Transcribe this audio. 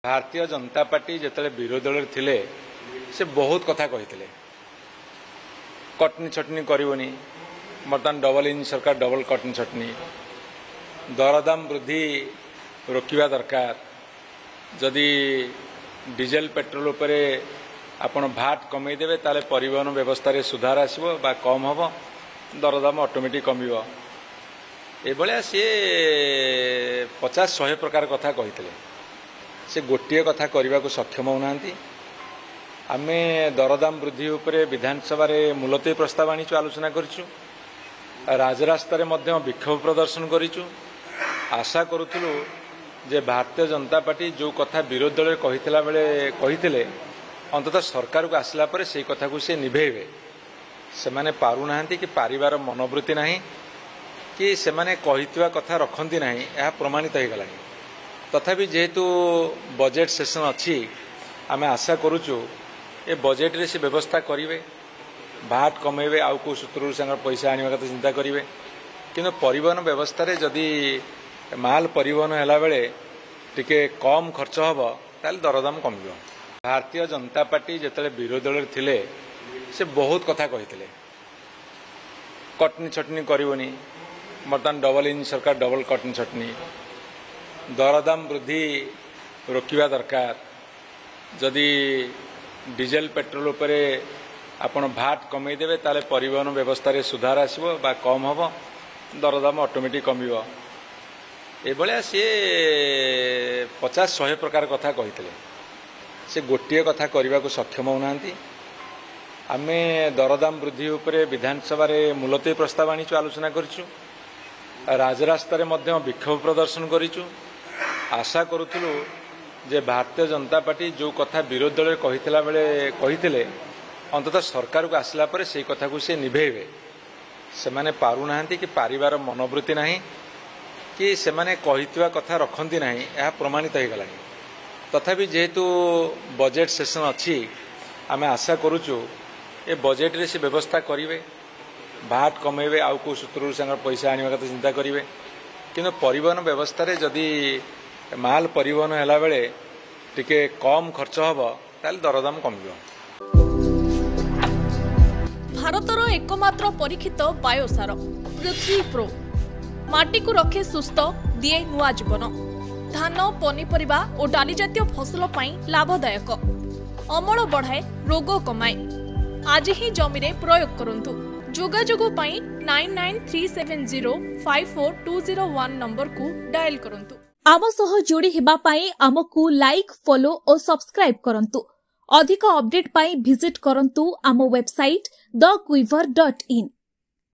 Bharatiya Janata party जिते विरोधी दल थिले से बहुत कथा कही कटनी छटनी करनी बर्तमान डबल इंजन सरकार डबल कटनी छटनी दरदाम वृद्धि रोकवा दरकार जदि डीजेल पेट्रोल उपरे आपण भाट कमेदेवे ताले परिवहन व्यवस्था रे सुधार आसबो बा कम हम दरदाम ऑटोमेटिक कमिबो एभलिया सी 50-100 प्रकार कथा कही से गोटे कथा करने को सक्षम होना आमे दरदाम वृद्धि उपरे विधानसभा रे मुलतवी प्रस्ताव आनीचु आलोचना करिचु राजरास्ता रे मध्य विक्षोभ प्रदर्शन करिचु आशा करूथुलु जे भारतीय जनता पार्टी जो कथा विरोधी दल कहितला बेले कहितले अंततः सरकार को आसला परे सेही कथा को से निभेबे से माने पारु नाहंती कि पारिवार मनोवृत्ति नाही कि से माने कहितवा कथा रखंती नाही यह प्रमाणित हो गलानी तथापि जेहेतु बजेट सेशन अच्छी आम आशा करुचु ए बजेट रे से व्यवस्था करेंगे भाट कमेबे आउ को सूत्र पैसा आने कथा चिंता करेंगे किंतु परिवहन व्यवस्था रे जदि माल परिवहन हैला बेले टिके कम खर्च हम ताल दरदाम कमिबो। भारतीय जनता पार्टी जिते विरोधी दल थिले से बहुत कथा कही कटनी छटनी करनी बर्तमान डबल इंजन सरकार डबल कटनी छटनी दरदाम वृद्धि रोकवा दरकार जदि डीजेल पेट्रोल उपरे आपण भाट कमेदेवे ताले परिवहन व्यवस्था रे सुधार आसबो बा कम हम दरदाम ऑटोमेटिक कमिबो एभलिया सी 50-100 प्रकार कथा कही से गोटे कथा करने को सक्षम होना आमे दरदाम वृद्धि उपरे विधानसभा रे मुलतवी प्रस्ताव आनीचु आलोचना करिचु राजरास्ता रे मध्य विक्षोभ प्रदर्शन करिचु आशा करूथुलु जे भारतीय जनता पार्टी जो कथा विरोधी दल कहितला बेले कहितले अंततः सरकार को आसला परे सेही कथा को से निभेबे से माने पारु नाहंती कि पारिवार मनोवृत्ति नाही कि से माने कहितवा कथा रखंती नाही यह प्रमाणित हो गलानी तथापि जेहेतु बजेट सेशन अच्छी आम आशा करुचु ए बजेट रे से व्यवस्था करेंगे भाट कमेबे आउ को सूत्र पैसा आने कथा चिंता करेंगे किंतु परिवहन व्यवस्था रे जदि माल परिवहन हैला बेले टिके कम खर्च हम ताल दरदाम कमिबो। भारतर एकमात्र परीक्षित बायोसार पृथ्वी प्रो माटी को रखे सुस्थ दिए नुआ जीवन धान पनीपरिबा और डाली जातीय फसल पाई लाभदायक अमल बढ़ाए रोग कमाए आज ही जमीरे प्रयोग करंतु जोगाजोग पाई 9937054201 नंबर को डायल करंतु। आम सह जोड़ी हेबा पाई आमको लाइक फॉलो और सब्सक्राइब करंतु। अधिक अपडेट पाई विजिट करंतु आम वेबसाइट thequiver.in।